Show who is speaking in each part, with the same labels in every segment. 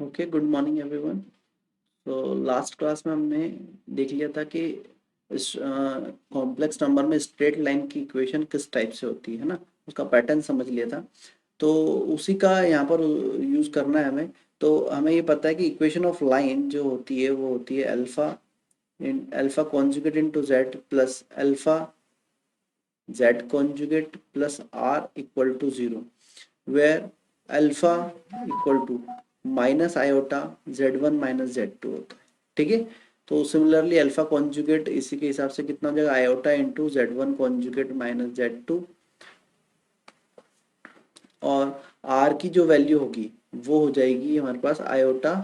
Speaker 1: Okay, good morning everyone. तो last class में हमने देख लिया था कि इस कॉम्प्लेक्स नंबर में स्ट्रेट लाइन की इक्वेशन किस टाइप से होती है ना, उसका पैटर्न समझ लिया था। तो उसी का यहाँ पर यूज़ करना है हमें। तो हमें ये पता है कि इक्वेशन ऑफ लाइन जो होती है वो होती है alpha conjugate into Z plus alpha Z conjugate plus R equal to zero, where alpha equal to minus iota z1 minus z2 होता है। ठीक है। तो सिमिलरली अल्फा कॉन्जुगेट इसी के हिसाब से कितना हो जाएगा, iota into z one conjugate minus z two, और आर की जो वैल्यू होगी वो हो जाएगी हमारे पास iota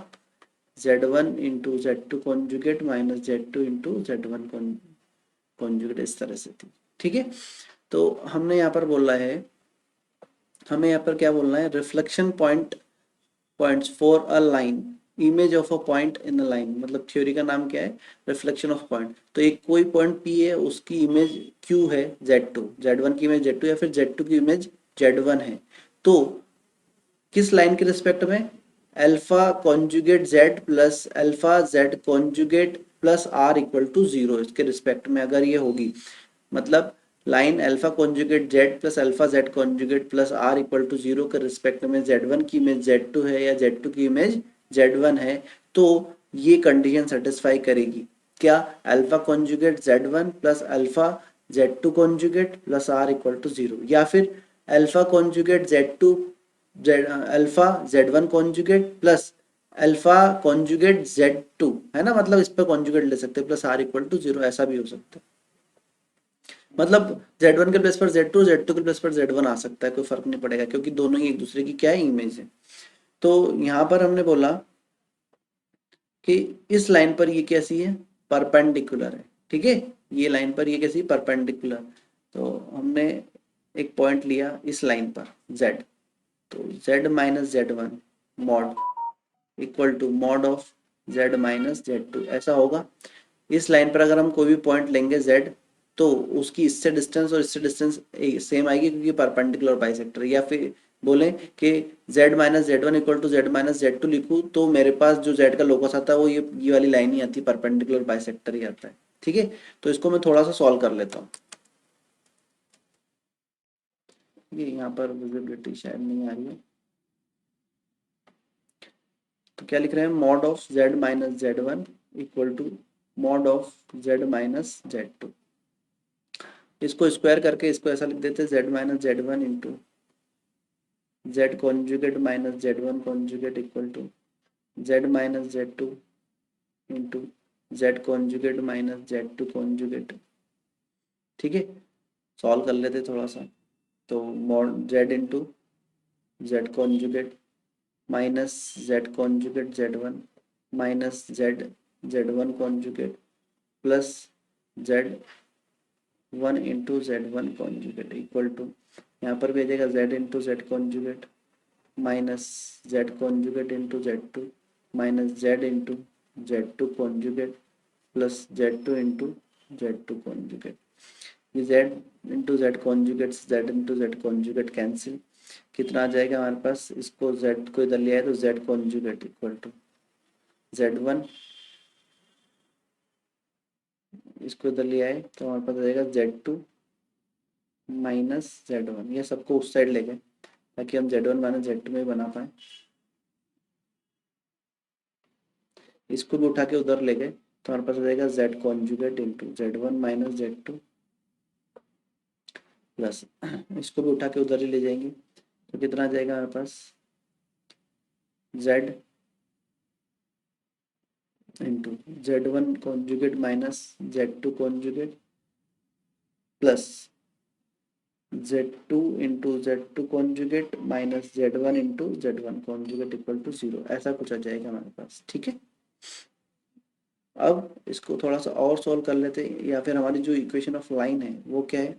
Speaker 1: z1 into z two conjugate minus z two into z one conjugate, इस तरह से थी। ठीक है। तो हमने यहाँ पर बोला है, हमें यहाँ पर क्या बोलना है, reflection points for a line, image of a point in a line, मतलब थ्योरी का नाम क्या है, रिफ्लेक्शन ऑफ पॉइंट। तो एक कोई पॉइंट P है, उसकी इमेज Q है Z2, Z1 की इमेज Z2 या फिर Z2 की इमेज Z1 है। तो किस लाइन के रिस्पेक्ट में, alpha conjugate Z plus alpha Z conjugate plus R equal to zero, इसके रिस्पेक्ट में अगर ये होगी, मतलब line alpha conjugate Z plus alpha Z conjugate plus R equal to zero के रिस्पेक्ट में Z1 की इमेज Z2 है या Z2 की इमेज Z1 है, तो ये कंडीशन सेटिस्फाई करेगी। क्या, alpha conjugate Z1 plus alpha Z2 conjugate plus R equal to zero, या फिर alpha conjugate Z2 alpha Z1 conjugate plus alpha conjugate Z2, है ना, मतलब इस पे कॉन्जुगेट ले सकते हैं, plus R equal to zero, ऐसा भी हो सकता है। मतलब Z1 के प्लेस पर Z2, Z2 के प्लेस पर Z1 आ सकता है, कोई फर्क नहीं पड़ेगा, क्योंकि दोनों ही एक दूसरे की क्या है, इमेज है। तो यहाँ पर हमने बोला कि इस लाइन पर ये कैसी है, परपेंडिकुलर है। ठीक है। ये लाइन पर ये कैसी, परपेंडिकुलर। तो हमने एक पॉइंट लिया इस लाइन पर Z, तो Z minus Z1 mod equal to mod of Z minus Z2, ऐसा होगा। इस लाइन पर अगर हम कोई भी पॉइंट लेंगे Z, तो उसकी इससे डिस्टेंस और इससे डिस्टेंस सेम आएगी, क्योंकि परपेंडिकुलर बाइसेक्टर। या फिर बोले कि Z minus Z1 equal to Z minus Z2 लिखूँ, तो मेरे पास जो Z का लोकस आता है वो ये वाली लाइन ही आती है, परपेंडिकुलर बाइसेक्टर ही आता है। ठीक है। तो इसको मैं थोड़ा सा सॉल्व कर लेता हूँ। ये यहाँ पर विजिबिलिटी शायद नहीं आ रही है। तो क्या लिख रहे हैं, mod of Z minus Z1 equal to mod of Z minus Z2। इसको स्क्वायर करके इसको ऐसा लिख देते हैं, Z minus Z1 into Z conjugate minus Z1 conjugate equal to Z minus Z2 into Z conjugate minus Z2 conjugate. ठीक है। Solve कर लेते थोड़ा सा। तो mod Z into Z conjugate minus Z conjugate Z1 minus Z1 conjugate plus Z1 into Z1 conjugate equal to, यहाँ पर भी आ जाएगा Z into Z conjugate minus Z conjugate into Z2 minus Z into Z2 conjugate plus Z2 into Z2 conjugate. ये Z into Z conjugate Z into Z conjugate cancel, कितना आ जाएगा हमारे पास, इसको Z को इधर लिया है तो Z conjugate equal to Z1, इसको इधर लिया है तो हमारे पास आ जाएगा Z2 माइनस Z1। ये सबको उस साइड ले गए ताकि हम Z1 माइनस Z2 में ही बना पाए। इसको भी उठा के उधर ले गए तो हमारे पास आ जाएगा Z conjugate into Z1 minus Z2 plus, इसको भी उठा के उधर ही ले जाएंगे तो कितना आ जाएगा हमारे पास, Z into Z1 conjugate minus Z2 conjugate plus Z2 into Z2 conjugate minus Z1 into Z1 conjugate equal to zero, ऐसा कुछ आ जाएगा हमारे पास। ठीक है। अब इसको थोड़ा सा और सॉल्व कर लेते हैं, या फिर हमारी जो इक्वेशन ऑफ लाइन है वो क्या है,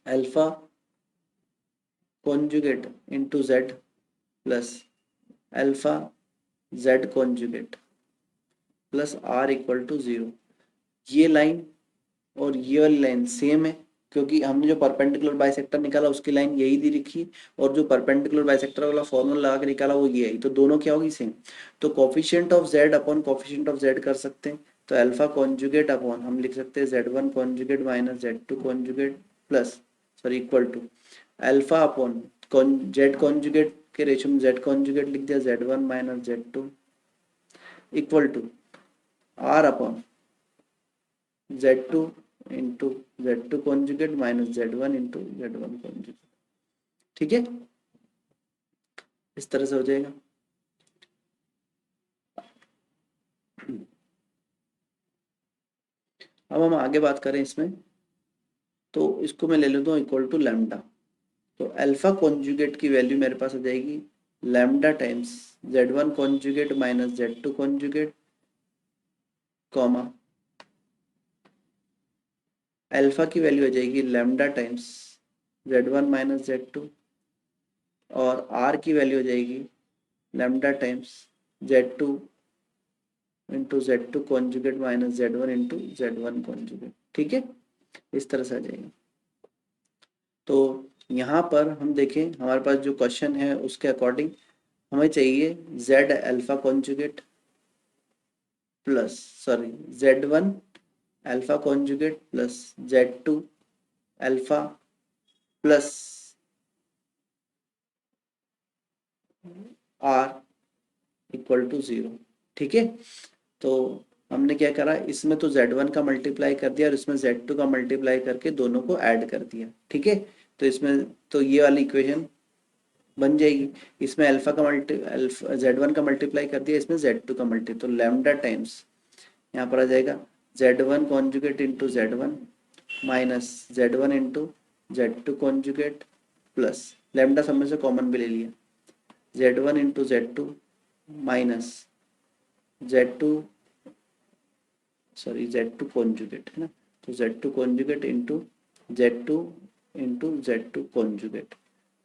Speaker 1: alpha conjugate into Z plus alpha Z conjugate plus R equal to zero. ये लाइन और ये वाली लाइन सेम है, क्योंकि हमने जो परपेंडिकुलर बाइसेक्टर निकाला उसकी लाइन यही दी लिखी, और जो परपेंडिकुलर बाइसेक्टर वाला फॉर्मूला लगा के निकाला वो ये है, तो दोनों क्या होगी सेम। तो coefficient of Z upon coefficient of Z कर सकते हैं, तो अल्फा कॉन्जुगेट अपॉन हम लिख सकते हैं Z1 conjugate minus Z2 conjugate plus, sorry equal to alpha upon Z conjugate के रेशियो में जेड कॉन्जुगेट लिख दिया Z1 minus Z2 equal to R upon Z2 into Z2 conjugate minus Z1 into Z1 conjugate. ठीक है, इस तरह से हो जाएगा। अब हम आगे बात करें इसमें, तो इसको मैं ले लेता हूँ इक्वल टू लैम्डा। तो अल्फा कॉन्जुगेट की वैल्यू मेरे पास आ जाएगी lambda times Z1 conjugate minus Z2 conjugate comma alpha की वैल्यू आ जाएगी lambda times Z1 minus Z2, और आर की वैल्यू हो जाएगी lambda times Z2 into Z2 conjugate minus Z1 into Z1 conjugate. ठीक है, इस तरह से आ जाएगा। तो यहाँ पर हम देखें हमारे पास जो क्वेश्चन है उसके अकॉर्डिंग हमें चाहिए Z alpha conjugate plus, sorry Z1 alpha conjugate plus Z2 alpha plus R equal to 0। ठीक है, तो हमने क्या करा, इसमें तो Z1 का मल्टीप्लाई कर दिया और इसमें Z2 का मल्टीप्लाई करके दोनों को ऐड कर दिया। ठीक है, तो इसमें तो ये वाली इक्वेशन बन जाएगी। इसमें अल्फा का अल्फा Z1 का मल्टीप्लाई कर दिया, इसमें Z2 का मल्टी, तो लैम्डा टाइम्स यहाँ पर आ जाएगा Z1 conjugate into Z1 minus Z1 into Z2 conjugate plus lambda सब में से कॉमन भी ले लिया Z1 into Z2 minus Z2, sorry Z2 conjugate है ना, तो Z2 conjugate into Z2 into Z2 conjugate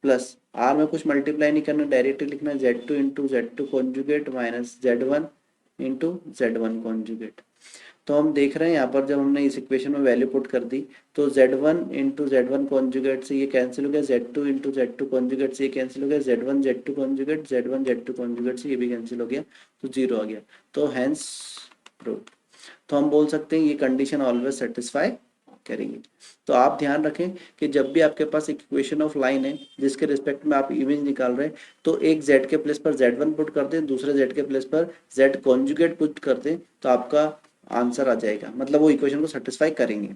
Speaker 1: plus R में कुछ मल्टीप्लाई नहीं करना, डायरेक्टली लिखना Z2 into Z2 conjugate minus Z1 into Z1 conjugate. तो हम देख रहे हैं यहाँ पर जब हमने इस इक्वेशन में वैल्यू पुट कर दी तो Z1 इंटू Z1 कॉन्जुगेट से ये कैंसिल हो गया, Z2 इंटू Z2 कॉन्जुगेट से ये कैंसिल हो गया, Z1 Z2 conjugate Z1 Z2 conjugate से ये भी कैंसिल हो गया, तो 0 आ गया। तो हैंस प्रूव। तो हम बोल सकते हैं ये कंडीशन ऑलवेज सेटिस्फाई करेंगे। तो आप ध्यान रखें कि जब भी आपके पास एक इक्वेशन ऑफ लाइन है जिसके रिस्पेक्ट में आप इमेज निकाल रहे हैं, तो एक z के प्लेस पर Z1 पुट कर दें, दूसरे z के प्लेस पर z कॉन्जुगेट पुट कर दें, तो आपका आंसर आ जाएगा, मतलब वो इक्वेशन को सेटिस्फाई करेंगे।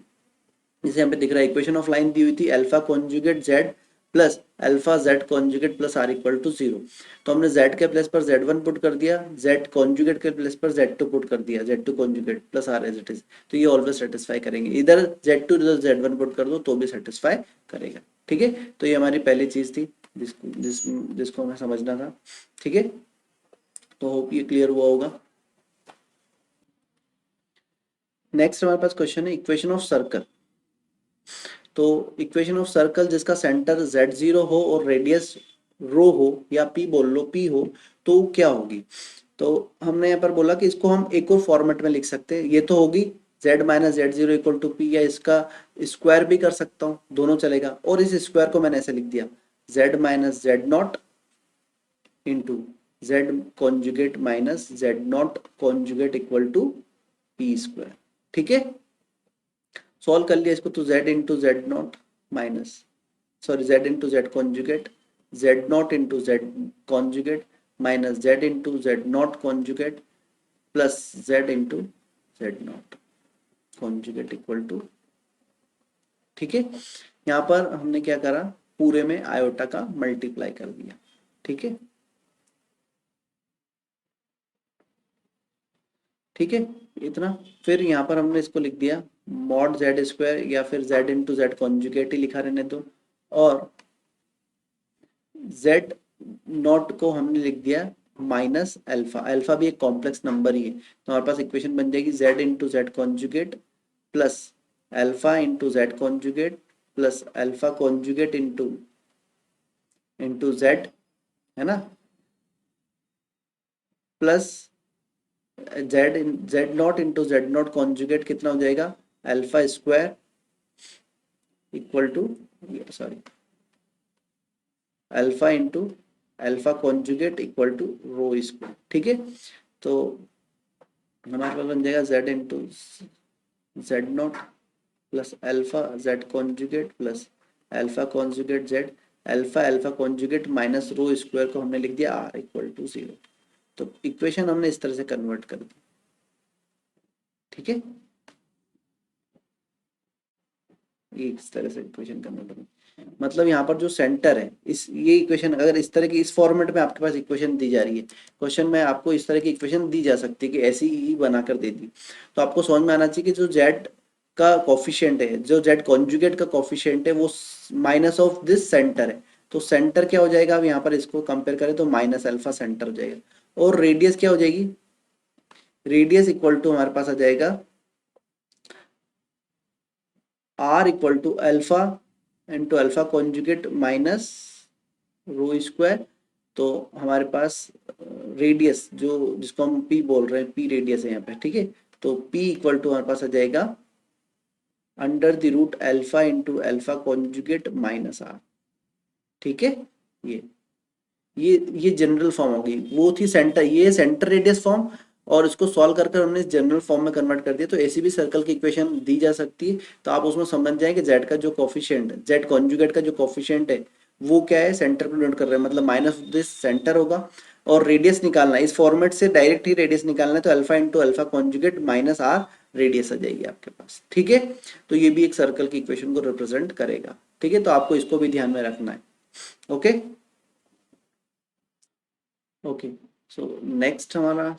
Speaker 1: जैसे यहाँ पे दिख रहा है इक्वेशन ऑफ लाइन दी हुई थी alpha conjugate Z plus alpha Z conjugate plus R equal to 0। तो हमने जेड के प्लेस पर Z1 पुट कर दिया, जेड कॉन्जुगेट के प्लेस पर Z2 पुट कर दिया, Z2 conjugate plus R as it is. तो ये ऑलवेज सेटिस्फाई करेंगे, इधर Z2 इधर Z1 पुट कर दो तो भी सेटिस्फाई करेगा। ठीक है, तो ये हमारी पहली चीज थी जिसको हमें समझना था। ठीक है, तो होप ये क्लियर हुआ होगा। नेक्स्ट हमारे पास क्वेश्चन है इक्वेशन ऑफ सर्कल। तो इक्वेशन ऑफ सर्कल जिसका सेंटर Z0 हो और रेडियस रो हो या P बोल लो, P हो, तो क्या होगी। तो हमने यहाँ पर बोला कि इसको हम एक और फॉर्मेट में लिख सकते हैं, ये तो होगी Z minus Z0 equal to P, या इसका स्क्वायर भी कर सकता हूँ, दोनों चलेगा। और इस स्क्वायर को मैंने ऐसे लिख दिया Z minus Z not into Z conjugate minus Z not conjugate equal to P square. ठीक है, सॉल्व कर लिया इसको, तो Z into Z not minus, sorry Z into Z conjugate Z not into Z conjugate minus Z into Z not conjugate plus Z into Z not conjugate equal to. ठीक है, यहाँ पर हमने क्या करा, पूरे में आयोटा का मल्टीप्लाई कर दिया। ठीक है, ठीक है, इतना। फिर यहाँ पर हमने इसको लिख दिया मॉड जेड स्क्वायर, या फिर Z इंटू जेड कॉन्जुगेट ही लिखा रहने दो, और Z नॉट को हमने लिख दिया माइनस अल्फा, अल्फा भी एक कॉम्प्लेक्स नंबर ही है, तो हमारे पास इक्वेशन बन जाएगी Z into Z conjugate plus alpha into Z conjugate plus alpha conjugate into into Z, है ना, plus Z not into Z not conjugate कितना हो जाएगा, alpha square equal to, sorry, alpha into alpha conjugate equal to rho square. ठीक है, तो हमारे पास बन जाएगा Z into Z not plus alpha Z conjugate plus alpha conjugate Z, alpha alpha conjugate minus rho square को हमने लिख दिया आर इक्वल टू 0। तो इक्वेशन हमने इस तरह से कन्वर्ट कर दी। ठीक है, ये इस तरह से इक्वेशन कन्वर्ट कर, मतलब यहाँ पर जो सेंटर है, इस ये इक्वेशन अगर इस तरह की इस फॉर्मेट में आपके पास इक्वेशन दी जा रही है, क्वेश्चन में आपको इस तरह की इक्वेशन दी जा सकती है कि ऐसी ही बनाकर दे दी, तो आपको समझ में आना चाहिए कि जो जेड का कोफिशिएंट है, जो जेड कॉन्जुगेट का कोफिशिएंट है, वो माइनस ऑफ दिस सेंटर है। तो सेंटर क्या हो जाएगा, अब यहाँ पर इसको कंपेयर करें तो माइनस अल्फा सेंटर हो जाएगा, और रेडियस क्या हो जाएगी, रेडियस इक्वल टू हमारे पास आ जाएगा R equal to alpha into alpha conjugate minus rho square. तो हमारे पास रेडियस जो जिसको हम पी बोल रहे हैं, पी रेडियस है यहाँ पे। ठीक है, तो पी इक्वल टू हमारे पास आ जाएगा under the root alpha into alpha conjugate minus R. ठीक है, ये ये जनरल फॉर्म होगी, वो थी सेंटर, ये सेंटर रेडियस फॉर्म, और इसको सॉल्व कर कर हमने जनरल फॉर्म में कन्वर्ट कर दिया। तो ऐसी भी सर्कल की इक्वेशन दी जा सकती है, तो आप उसमें समझ जाएं कि जेड का जो कोफिशिएंट है, जेड कॉन्जुगेट का जो कोफिशिएंट है, वो क्या है, सेंटर पर डिनोट कर रहे हैं, मतलब माइनस दिस सेंटर होगा। और रेडियस निकालना है, इस फॉर्मेट से डायरेक्ट ही रेडियस निकालना है, तो alpha into alpha conjugate minus r radius आ जाएगी आपके पास। ठीक है, तो ये भी एक सर्कल की इक्वेशन को रिप्रेजेंट करेगा। ठीक है, तो आपको इसको भी ध्यान में रखना है। ओके ओके, सो नेक्स्ट हमारा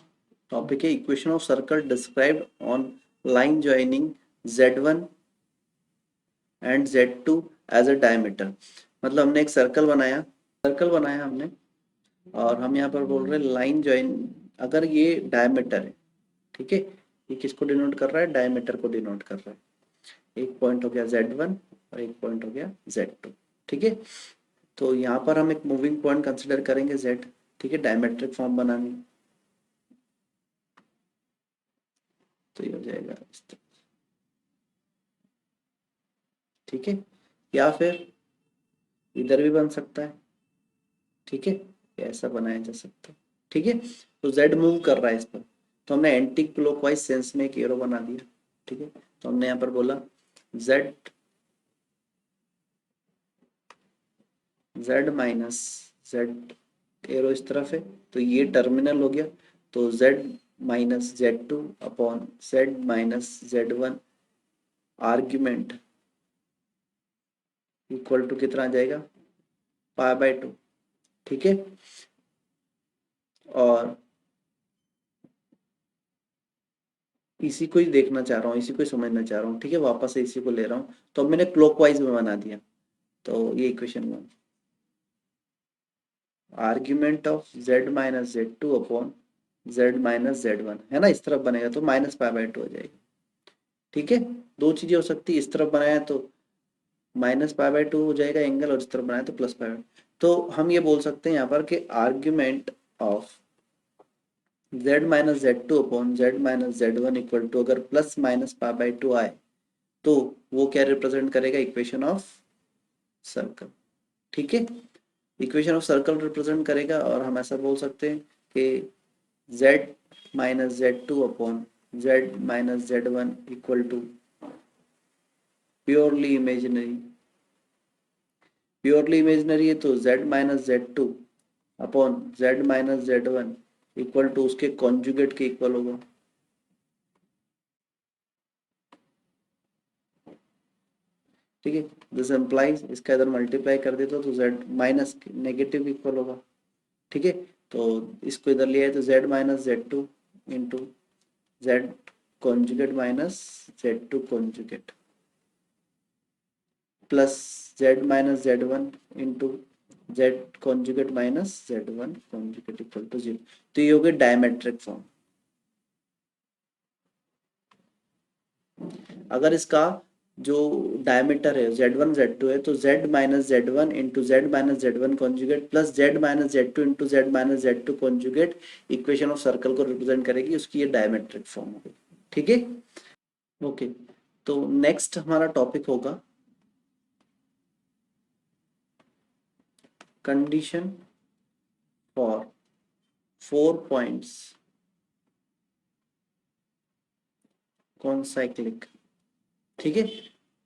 Speaker 1: टॉपिक है equation of circle described on line joining z1 and z2 as a diameter. मतलब हमने एक सर्कल बनाया हमने, और हम यहाँ पर बोल रहे हैं लाइन ज्वाइन, अगर ये डायमीटर है, ठीक है, ये किसको डिनोट कर रहा है, डायमीटर को डिनोट कर रहा है। एक पॉइंट हो गया z1 और एक पॉइंट हो गया z2। ठीक है, तो यहाँ पर हम एक मूविंग पॉइंट कंसिडर करेंगे z। ठीक है, डायमेट्रिक फॉर्म बनानी, तो ये हो जाएगा इस तरह। ठीक है, या फिर इधर भी बन सकता है। ठीक है, ऐसा बनाया जा सकता है। ठीक है, तो z मूव कर रहा है इस पर, तो हमने एंटी क्लॉकवाइज सेंस में एक एरो बना दिया। ठीक है, तो हमने यहाँ पर बोला z z minus z, arrow इस तरफ है, तो ये टर्मिनल हो गया, तो z minus z2 upon z minus z1 argument equal to कितना आ जाएगा, पाई बाय 2। ठीक है, और इसी को ही देखना चाह रहा हूँ, इसी को ही समझना चाह रहा हूँ। ठीक है, वापस से इसी को ले रहा हूँ, तो अब मैंने क्लॉकवाइज में बना दिया, तो ये इक्वेशन में argument of z minus z2 upon z minus z1 है ना, इस तरफ बनेगा तो माइनस पाई बाय 2 हो जाएगा। ठीक है, दो चीजें हो सकती है, इस तरफ बनाया तो माइनस पाई बाय 2 हो जाएगा एंगल, और इस तरफ बनाया तो प्लस पाई बाय। तो हम ये बोल सकते हैं यहाँ पर कि argument of z minus z2 upon z minus z1 equal to, अगर प्लस माइनस पाई बाय 2 आए तो वो क्या रिप्रेजेंट करेगा, इक्वेशन ऑफ सर्कल। ठीक है, इक्वेशन ऑफ सर्कल रिप्रेजेंट करेगा, और हम ऐसा बोल सकते हैं कि z minus z2 upon z minus z1 equal to purely imaginary, purely imaginary है तो z minus z2 upon z minus z1 equal to उसके कॉन्जुगेट के इक्वल होगा। ठीक है, दिस एम्प्लाइज, इसका इधर मल्टीप्लाई कर देता तो z माइनस नेगेटिव इक्वल होगा। ठीक है, तो इसको इधर लिया है तो z minus z2 into z conjugate minus z2 conjugate plus z minus z1 into z conjugate minus z1 conjugate equal to 0। तो ये हो गया डायमेट्रिक फॉर्म। अगर इसका जो डायमीटर है z1 z2 है, तो z minus z1 into Z minus z1 conjugate plus z minus z2 into Z minus z2 conjugate equation of circle को रिप्रेजेंट करेगी, उसकी ये डायमेट्रिक फॉर्म होगी। ठीक है, ओके, तो नेक्स्ट हमारा टॉपिक होगा कंडीशन फॉर 4 पॉइंट्स कॉन्साइक्लिक। ठीक है,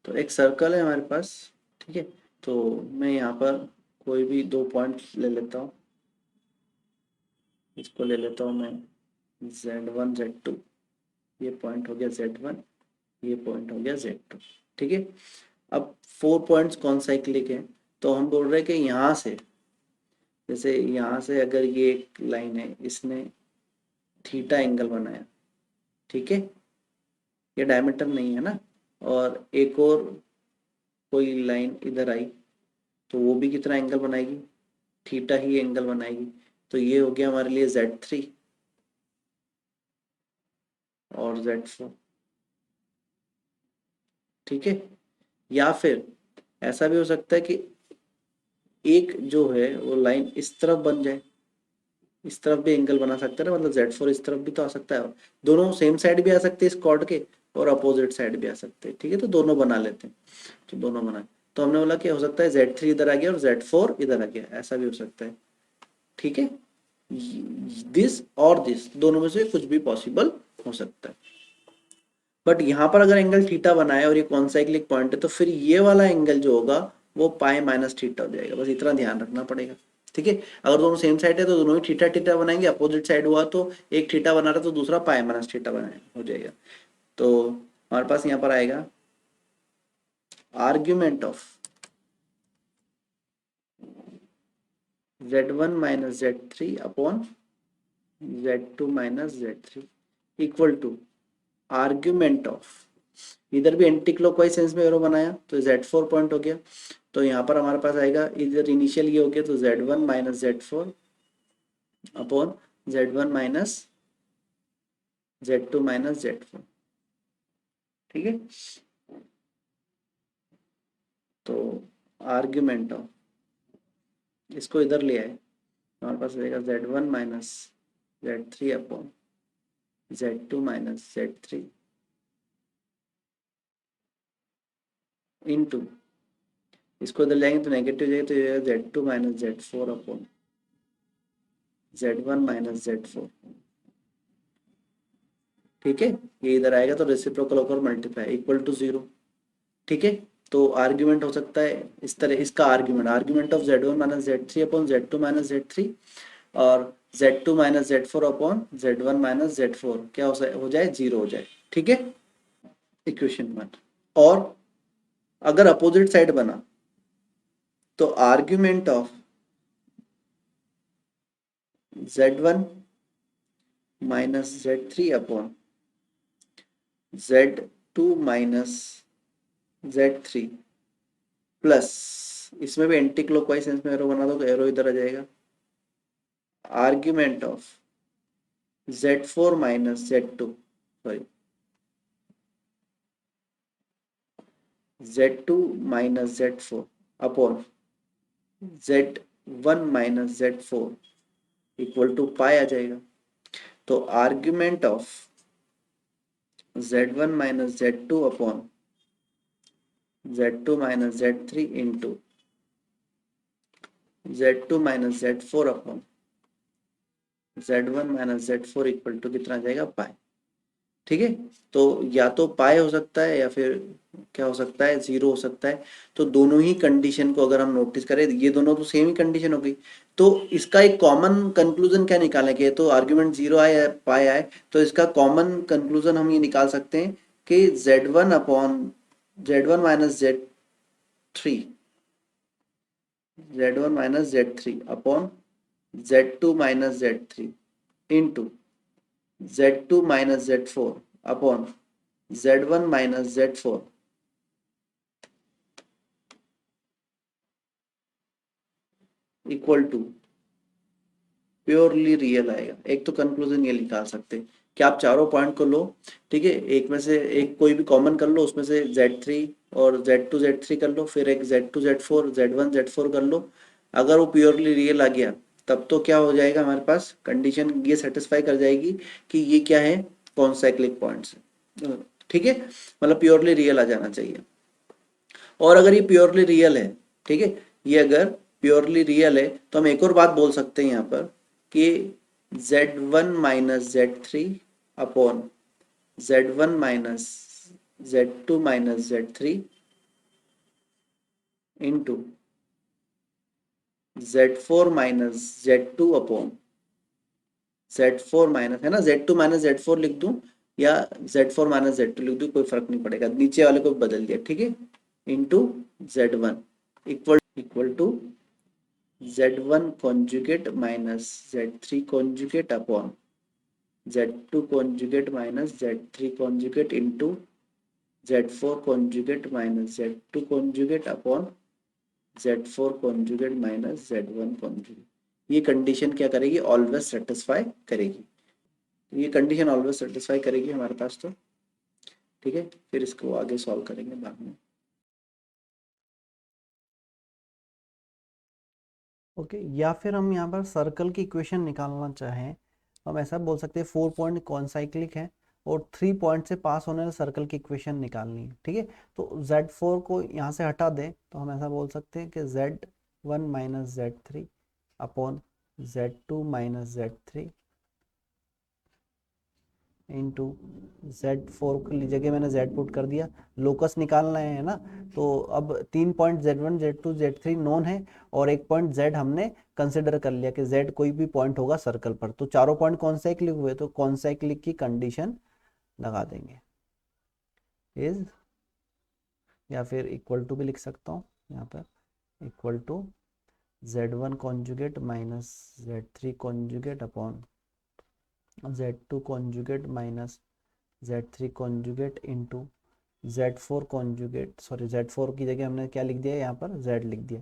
Speaker 1: तो एक सर्कल है हमारे पास। ठीक है, तो मैं यहाँ पर कोई भी 2 पॉइंट ले लेता हूँ। इसको ले लेता हूँ मैं Z1 Z2, ये पॉइंट हो गया Z1, ये पॉइंट हो गया Z2। ठीक है, अब 4 पॉइंट्स कॉन्साइक्लिक हैं, तो हम बोल रहे हैं कि यहाँ से, जैसे यहाँ से अगर ये एक लाइन है, इसने थीटा एंगल बनाया। ठीक है, ये डायमीटर नहीं है ना, और एक और कोई लाइन इधर आई तो वो भी कितना एंगल बनाएगी, थीटा ही एंगल बनाएगी। तो ये हो गया हमारे लिए Z3 और Z4। ठीक है, या फिर ऐसा भी हो सकता है कि एक जो है वो लाइन इस तरफ बन जाए, इस तरफ भी एंगल बना सकते हैं ना, मतलब Z4 इस तरफ भी तो आ सकता है। दोनों सेम साइड भी आ सकते हैं इस कॉर्ड के, और अपोजिट साइड भी आ सकते हैं। ठीक है, तो दोनों बना लेते हैं, तो दोनों बना, तो हमने बोला कि हो सकता है Z3 इधर आ गया और Z4 इधर आ गया, ऐसा भी हो सकता है। ठीक है, दिस और दिस दोनों में से कुछ भी पॉसिबल हो सकता है। बट यहाँ पर अगर एंगल थीटा बना है और ये कॉन्साइक्लिक पॉइंट है, तो फिर ये वाला एंगल जो होगा वो पाई माइनस थीटा हो जाएगा। बस इतना ध्यान रखना पड़ेगा। ठीक है, अगर दोनों सेम साइड है तो दोनों ही थीटा थीटा बनाएंगे, अपोजिट साइड हुआ तो एक थीटा बना रहा तो दूसरा पाई माइनस थीटा बना हो जाएगा। तो हमारे पास यहाँ पर आएगा argument of Z1 minus Z3 upon Z2 minus Z3 equal to argument of, इधर भी एंटी क्लॉकवाइज सेंस में एरो बनाया तो Z4 पॉइंट हो गया, तो यहाँ पर हमारे पास आएगा, इधर इनिशियल ये हो गया तो Z1 minus Z4 upon Z1 minus Z2 minus Z4। ठीक है, तो आर्ग्यूमेंट ऑफ, इसको इधर ले आए, हमारे पास रहेगा Z1 minus Z3 upon Z2 minus Z3 into, इसको इधर लेंगे तो नेगेटिव जाएगा, तो ये Z2 minus Z4 upon Z1 minus Z4। ठीक है, ये इधर आएगा तो रेसिप्रोकल होकर मल्टीप्लाई इक्वल टू 0। ठीक है, तो आर्ग्यूमेंट हो सकता है इस तरह, इसका argument argument of Z1 minus Z3 upon Z2 minus Z3 और Z2 minus Z4 upon Z1 minus Z4 क्या हो जाए, 0 हो जाए। ठीक है, इक्वेशन 1। और अगर अपोजिट साइड बना तो argument of Z1 minus Z3 upon Z2 minus Z3 plus, इसमें भी एंटी क्लॉकवाइज सेंस में एरो बना दो तो एरो इधर आ जाएगा, argument of Z4 minus Z2 sorry Z2 minus Z4 upon Z1 minus Z4 equal to pi आ जाएगा। तो argument of Z1 minus Z2 upon Z2 minus Z3 into Z2 minus Z4 upon Z1 minus Z4 equal to कितना आ जाएगा, पाई। ठीक है, तो या तो पाई हो सकता है या फिर क्या हो सकता है, 0 हो सकता है। तो दोनों ही कंडीशन को अगर हम नोटिस करें, ये दोनों तो सेम ही कंडीशन हो गई, तो इसका एक कॉमन कंक्लूजन क्या निकालें कि तो आर्ग्यूमेंट 0 आए या पाई आए, तो इसका कॉमन कंक्लूजन हम ये निकाल सकते हैं कि Z1 upon Z1 minus Z3 Z1 minus Z3 upon Z2 minus Z3 into Z2 minus Z4 upon Z1 minus Z4 equal to purely real आएगा। एक तो कंक्लूजन ये निकाल सकते हैं कि आप चारों पॉइंट को लो, ठीक है, एक में से एक कोई भी कॉमन कर लो, उसमें से Z3 और Z2 Z3 कर लो, फिर एक Z2 Z4 Z1 Z4 कर लो। अगर वो प्योरली रियल आ गया तब तो क्या हो जाएगा, हमारे पास कंडीशन ये सेटिस्फाई कर जाएगी कि ये क्या है, कॉन्साइक्लिक पॉइंट्स है। ठीक है, मतलब प्योरली रियल आ जाना चाहिए। और अगर ये प्योरली रियल है, ठीक है, ये अगर प्योरली रियल है तो हम एक और बात बोल सकते हैं यहाँ पर कि z1 minus z3 upon z1 minus z2 minus z3 into z4 minus z2 upon z4 minus, है ना, z2 माइनस z4 लिख दूं या z4 माइनस z2 लिख दूं, कोई फर्क नहीं पड़ेगा, नीचे वाले को बदल दिया, ठीक है, into z1 equal to z1 conjugate minus z3 conjugate upon z2 conjugate minus z3 conjugate into z4 conjugate minus z2 conjugate upon z4 conjugate minus z1 conjugate. ये कंडीशन क्या करेगी, ऑलवेज सेटिस्फाई करेगी, ये कंडीशन ऑलवेज सेटिस्फाई करेगी हमारे पास, तो ठीक है, फिर इसको आगे सॉल्व करेंगे बाद में। ओके, या फिर हम यहाँ पर सर्कल की इक्वेशन निकालना चाहें, हम ऐसा बोल सकते हैं 4 पॉइंट कॉन्साइक्लिक है और 3 पॉइंट से पास होने वाले सर्कल की इक्वेशन निकालनी है, ठीक है। तो Z4 को यहाँ से हटा दें तो हम ऐसा बोल सकते हैं कि Z1 minus Z3 upon Z2 minus Z3 into Z4 की जगह मैंने Z पुट कर दिया, लोकस निकालना है ना, तो अब 3 point Z1 Z2 Z3 known है और एक पॉइंट Z हमने कंसिडर कर लिया कि Z कोई भी पॉइंट होगा सर्कल पर, तो चारों पॉइंट कॉन्साइक्लिक हुए तो कॉन्साइक्लिक की कंडीशन लगा देंगे, इज, या फिर इक्वल टू भी लिख सकता हूँ यहाँ पर, equal to Z1 conjugate minus Z3 conjugate upon Z2 conjugate minus Z3 conjugate into Z4 conjugate, sorry Z4 की जगह हमने क्या लिख दिया यहाँ पर, Z लिख दिया,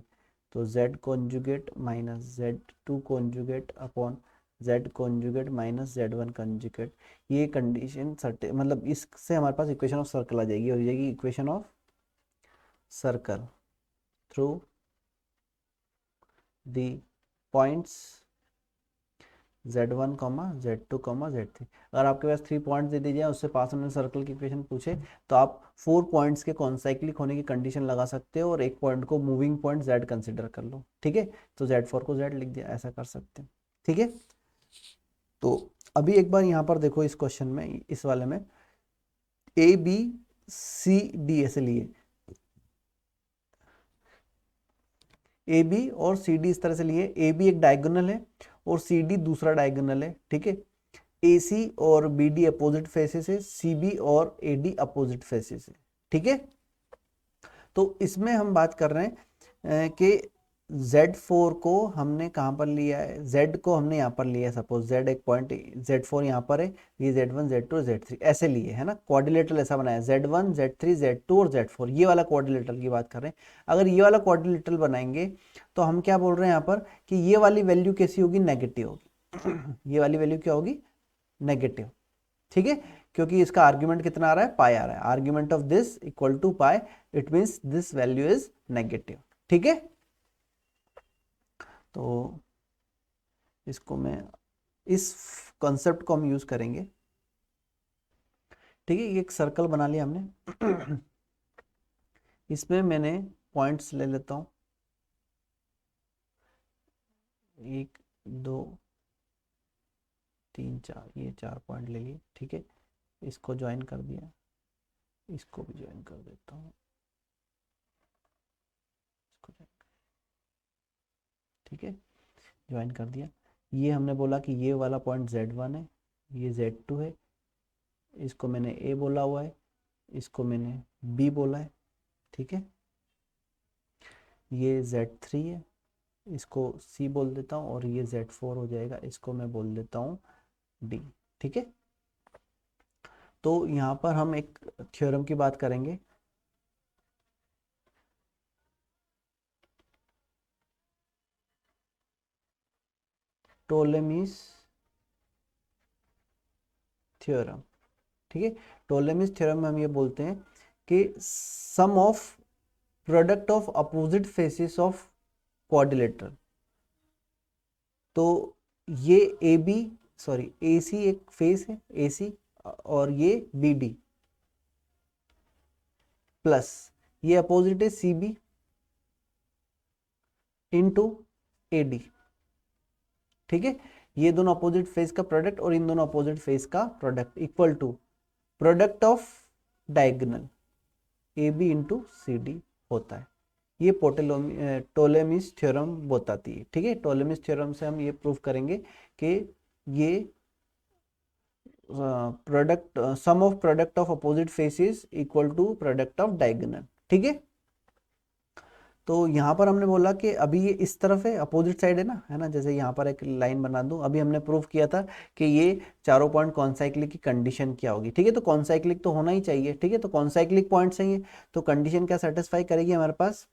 Speaker 1: तो Z conjugate minus Z2 conjugate upon Z conjugate minus Z1 conjugate. ये कंडीशन मतलब इससे हमारे पास इक्वेशन ऑफ सर्कल आ जाएगी, और हो जाएगी equation of circle through the points Z1, Z2, Z3। अगर आपके पास 3 पॉइंट्स दे दिए जाए, उससे पास होने सर्कल की इक्वेशन पूछे, तो आप 4 पॉइंट्स के कॉन्साइक्लिक होने की कंडीशन लगा सकते हो और एक पॉइंट को मूविंग पॉइंट Z कंसिडर कर लो, ठीक है, तो Z4 को Z लिख दिया, ऐसा कर सकते हैं, ठीक है। तो अभी एक बार यहाँ पर देखो, इस क्वेश्चन में, इस वाले में ABCD ऐसे लिए, AB और CD इस तरह से लिए, AB एक डायगोनल है और CD दूसरा डायगोनल है, ठीक है। AC और BD अपोजिट फेसेस है, CB और AD अपोजिट फेसेस है, ठीक है। तो इसमें हम बात कर रहे हैं कि Z4 को हमने कहाँ पर लिया है, Z को हमने यहाँ पर लिया है, सपोज Z एक पॉइंट, Z4 यहाँ पर है, ये Z1 Z2 और Z3 ऐसे लिए है ना, क्वाड्रिलेटरल ऐसा बनाया, Z1 Z3 Z2 और Z4, ये वाला क्वाड्रिलेटरल की बात कर रहे हैं। अगर ये वाला क्वाड्रिलेटरल बनाएंगे तो हम क्या बोल रहे हैं यहाँ पर कि ये वाली वैल्यू कैसी होगी, नेगेटिव होगी। ये वाली वैल्यू क्या होगी, नेगेटिव, ठीक है, क्योंकि इसका आर्ग्यूमेंट कितना आ रहा है, पाई आ रहा है, argument of this equal to pi, it means this value is negative, ठीक है। तो इसको मैं, इस कॉन्सेप्ट को हम यूज करेंगे, ठीक है। ये एक सर्कल बना लिया हमने, इसमें मैंने पॉइंट्स ले लेता हूं, 1 2 3 4, ये 4 पॉइंट ले लिए, ठीक है, इसको ज्वाइन कर दिया, इसको भी ज्वाइन कर देता हूँ, ठीक है, ज्वाइन कर दिया। ये हमने बोला कि ये वाला पॉइंट Z1 है, ये Z2 है, इसको मैंने A बोला हुआ है, इसको मैंने B बोला है, ठीक है। ये Z3 है, इसको C बोल देता हूँ, और ये Z4 हो जाएगा, इसको मैं बोल देता हूँ D, ठीक है। तो यहाँ पर हम एक थ्योरम की बात करेंगे, टोलेमीज थ्योरम, ठीक है। टोलेमीज थ्योरम में हम ये बोलते हैं कि sum of product of opposite faces of quadrilateral, तो ये AC एक फेस है AC, और ये BD प्लस ये अपोजिट है CB,
Speaker 2: इंटू ए डी, ठीक है। ये दोनों अपोजिट फेज का प्रोडक्ट और इन दोनों अपोजिट फेज का product equal to product of diagonal A B into C D होता है। ये टोलेमीज थ्योरम बताती है, ठीक है। टोलेमीज थ्योरम से हम ये प्रूव करेंगे कि ये product sum of product of opposite faces equal to product of diagonal, ठीक है। तो यहाँ पर हमने बोला कि अभी ये इस तरफ है, अपोजिट साइड है ना, जैसे यहाँ पर एक लाइन बना दूं। अभी हमने प्रूव किया था कि ये चारों पॉइंट कॉन्साइक्लिक की कंडीशन क्या होगी, ठीक है। तो कॉन्साइक्लिक तो होना ही चाहिए, ठीक है। तो कॉन्साइक्लिक पॉइंट्स हैं ये, तो कंडीशन क्या सेटिस्फाई करेगी हमारे पास,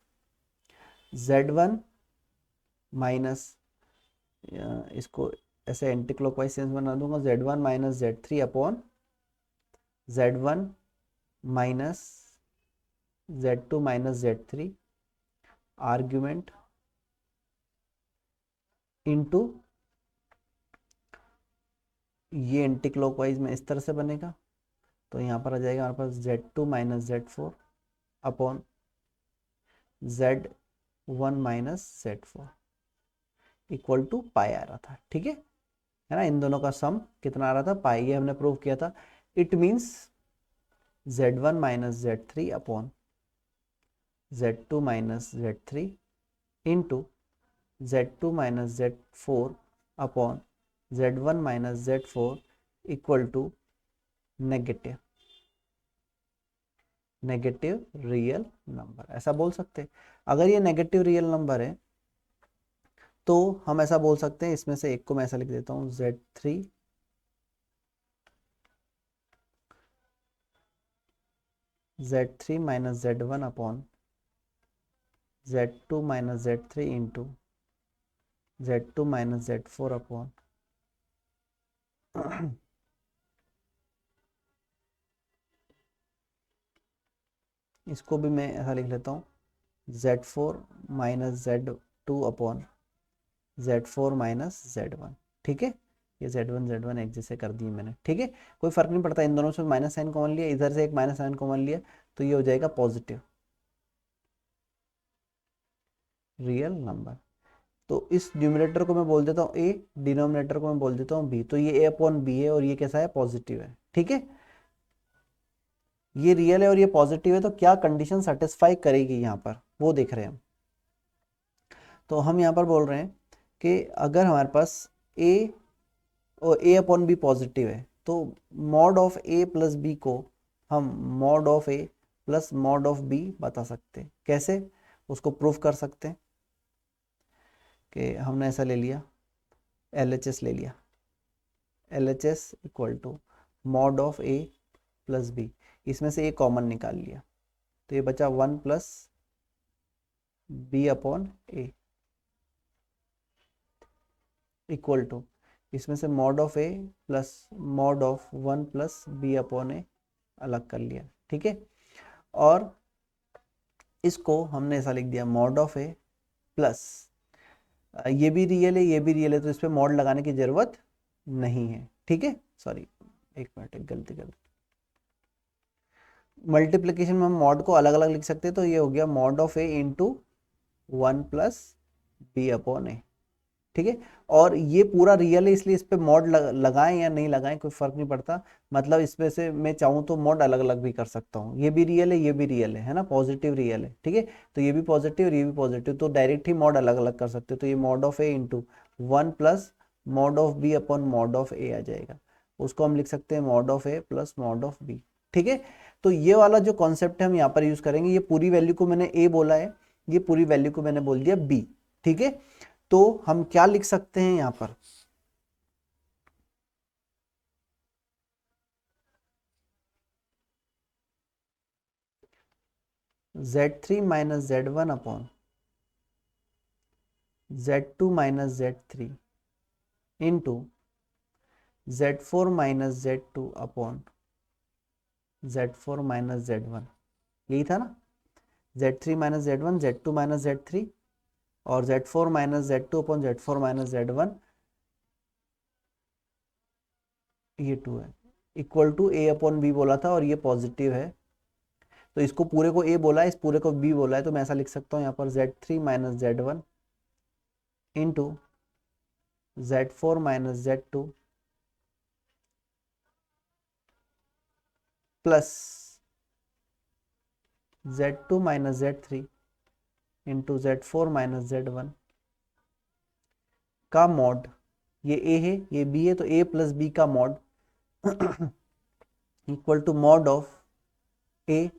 Speaker 2: Z1 माइनस, इसको ऐसे एंटी क्लॉकवाइज सेंस बना दूंगा, Z1 minus Z3 upon Z1 minus Z2 minus Z3 argument into, ये एंटी क्लॉकवाइज में इस तरह से बनेगा, तो यहाँ पर आ जाएगा हमारे पास Z2 minus Z4 upon Z1 minus Z4 equal to pi आ रहा था, ठीक है ना। इन दोनों का सम कितना आ रहा था, पाई, ये हमने प्रूव किया था। It means Z1 minus Z3 upon Z2 minus Z3 into Z2 minus Z4 upon Z1 minus Z4 equal to negative real number, ऐसा बोल सकते हैं। अगर ये नेगेटिव रियल नंबर है तो हम ऐसा बोल सकते हैं, इसमें से एक को मैं ऐसा लिख देता हूँ, Z3 minus Z1 upon Z2 minus Z3 into Z2 minus Z4 upon इसको भी मैं ऐसा लिख लेता हूँ, Z4 minus Z2 upon Z4 minus Z1, ठीक है। ये Z1 एक जैसे कर दिए मैंने, ठीक है। कोई फर्क नहीं पड़ता, इन दोनों से माइनस साइन कॉमन लिया, इधर से एक माइनस साइन कॉमन लिया, तो ये हो जाएगा पॉजिटिव रियल नंबर। तो इस न्यूमरेटर को मैं बोल देता हूँ ए, डिनोमिनेटर को मैं बोल देता हूँ बी। तो ये ए अपॉन बी है और ये कैसा है, पॉजिटिव है, ठीक है। ये रियल है और ये पॉजिटिव है, तो क्या कंडीशन सेटिस्फाई करेगी यहाँ पर, वो देख रहे हैं हम। तो हम यहाँ पर बोल रहे हैं कि अगर हमारे पास ए और ए अपॉन बी पॉजिटिव है, तो mod of A plus B को हम mod of A plus mod of B बता सकते हैं। कैसे, उसको प्रूफ कर सकते हैं कि हमने ऐसा ले लिया, LHS ले लिया, LHS equal to mod of A plus B, इसमें से ए कॉमन निकाल लिया, तो ये बचा 1 plus b upon a equal to, इसमें से mod of A plus mod of 1 plus b upon a अलग कर लिया, ठीक है। और इसको हमने ऐसा लिख दिया, मॉड ऑफ ए प्लस, ये भी रियल है ये भी रियल है, तो इस पर मॉड लगाने की जरूरत नहीं है, ठीक है। सॉरी, एक मिनट, एक गलती कर, मल्टीप्लिकेशन में हम मॉड को अलग अलग लिख सकते हैं, तो ये हो गया mod of a into 1 plus b upon a, ठीक है। और ये पूरा रियल है, इसलिए इस पे मॉड लगाएं या नहीं लगाएं कोई फर्क नहीं पड़ता। मतलब इसमें से मैं चाहूँ तो मॉड अलग अलग भी कर सकता हूँ, ये भी रियल है ये भी रियल है ना, पॉजिटिव रियल है, ठीक है। तो ये भी पॉजिटिव और ये भी पॉजिटिव, तो डायरेक्ट ही मॉड अलग अलग कर सकते हो। तो ये mod of a into 1 plus mod of b upon mod of a आ जाएगा, उसको हम लिख सकते हैं mod of A plus mod of b, ठीक है। तो ये वाला जो कॉन्सेप्ट है हम यहाँ पर यूज करेंगे, ये पूरी वैल्यू को मैंने ए बोला है, ये पूरी वैल्यू को मैंने बोल दिया बी, ठीक है। तो हम क्या लिख सकते हैं यहाँ पर, Z3 minus Z1 upon Z2 minus Z3 into Z4 minus Z2 upon Z4 minus Z1, यही था ना, Z3 minus Z1, Z2 minus Z3 और Z4 minus Z2 upon Z4 minus Z1, ये 2 है, equal to A upon B बोला था और ये पॉजिटिव है, तो इसको पूरे को ए बोला है, इस पूरे को बी बोला है, तो मैं ऐसा लिख सकता हूँ यहाँ पर Z3 minus Z1 into Z4 minus Z2 plus Z2 minus Z3 into Z4 minus Z1 का मॉड, ये A है ये B है, तो A प्लस B का mod equal to mod of A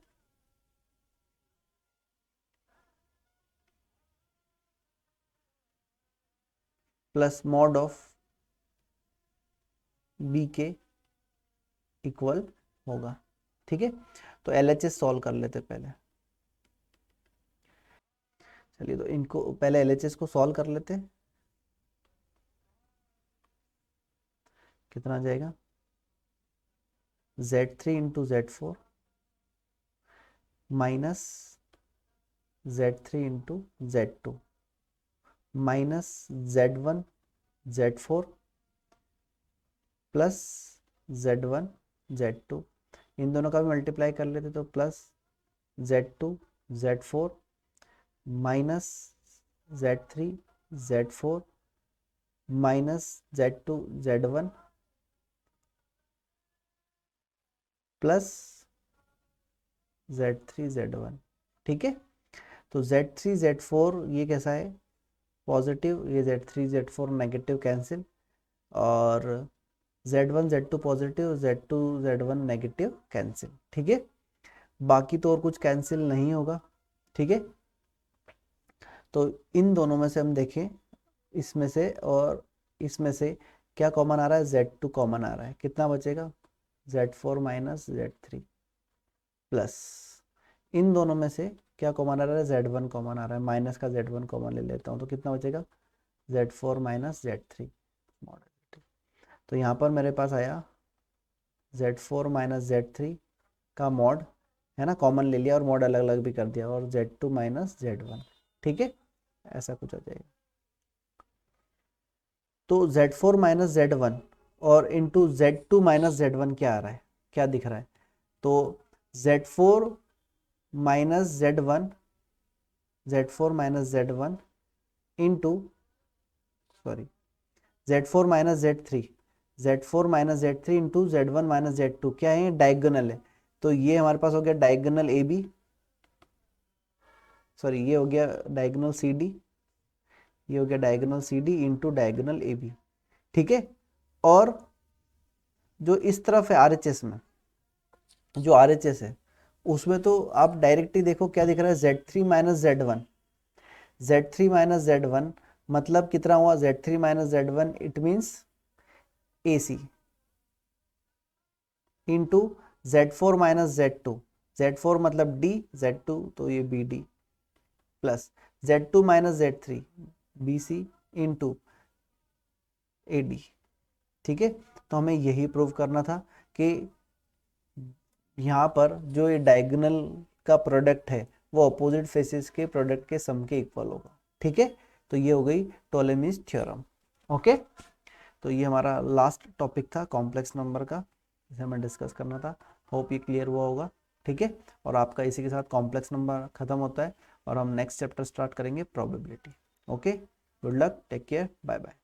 Speaker 2: plus mod of B के equal होगा। ठीक है, तो LHS सॉल्व कर लेते पहले। चलिए तो इनको पहले LHS को सॉल्व कर लेते हैं। कितना आ जाएगा, Z3 into Z4 minus Z3 into Z2 minus Z1 Z4 plus Z1 Z2, इन दोनों का भी मल्टीप्लाई कर लेते तो plus Z2 Z4 minus Z3 Z4 minus Z2 Z1 plus Z3 Z1। ठीक है, तो Z3 Z4 ये कैसा है, पॉजिटिव, ये Z3 Z4 नेगेटिव कैंसिल, और Z1 Z2 positive, Z2 Z1 negative cancel. ठीक है, बाकी तो और कुछ कैंसिल नहीं होगा। ठीक है, तो इन दोनों में से हम देखें, इसमें से और इसमें से क्या कॉमन आ रहा है, Z2 कॉमन आ रहा है, कितना बचेगा, Z4 माइनस Z3 प्लस इन दोनों में से क्या कॉमन आ रहा है, Z1 कॉमन आ रहा है, माइनस का Z1 कॉमन ले लेता हूँ, तो कितना बचेगा, Z4 माइनस Z3 मॉड। तो यहाँ पर मेरे पास आया Z4 माइनस Z3 का मॉड, है ना, कॉमन ले लिया और मॉड अलग अलग भी कर दिया, और Z2 माइनस Z1। ठीक है, ऐसा कुछ आ जाएगा। तो Z4 माइनस Z1 और इंटू Z2 माइनस Z1 क्या आ रहा है, क्या दिख रहा है, तो Z4 minus Z1 Z4 minus Z1 into sorry Z4 minus Z3 Z4 minus Z3 into Z1 minus Z2, क्या है, डायगोनल है, तो ये हमारे पास हो गया डायगोनल AB, सॉरी ये हो गया डायगोनल CD, ये हो गया diagonal CD into diagonal AB। ठीक है, और जो इस तरफ है RHS में, जो RHS है उसमें तो आप डायरेक्टली देखो क्या दिख रहा है, Z3 minus Z1, Z3 minus Z1 मतलब कितना हुआ, Z3 minus Z1 it means AC into Z4 minus Z2, Z4 मतलब D, Z2 तो ये BD plus Z2 minus Z3 BC into AD। ठीक है, तो हमें यही प्रूव करना था कि यहाँ पर जो ये डायगोनल का प्रोडक्ट है वो अपोजिट फेसेस के प्रोडक्ट के सम के इक्वल होगा। ठीक है, तो ये हो गई टोलेमीज थ्योरम। ओके, तो ये हमारा लास्ट टॉपिक था कॉम्प्लेक्स नंबर का, जिसे हमें डिस्कस करना था। होप ये क्लियर हुआ होगा। ठीक है, और आपका इसी के साथ कॉम्प्लेक्स नंबर खत्म होता है और हम नेक्स्ट चैप्टर स्टार्ट करेंगे probability. Okay, good luck, take care, bye bye.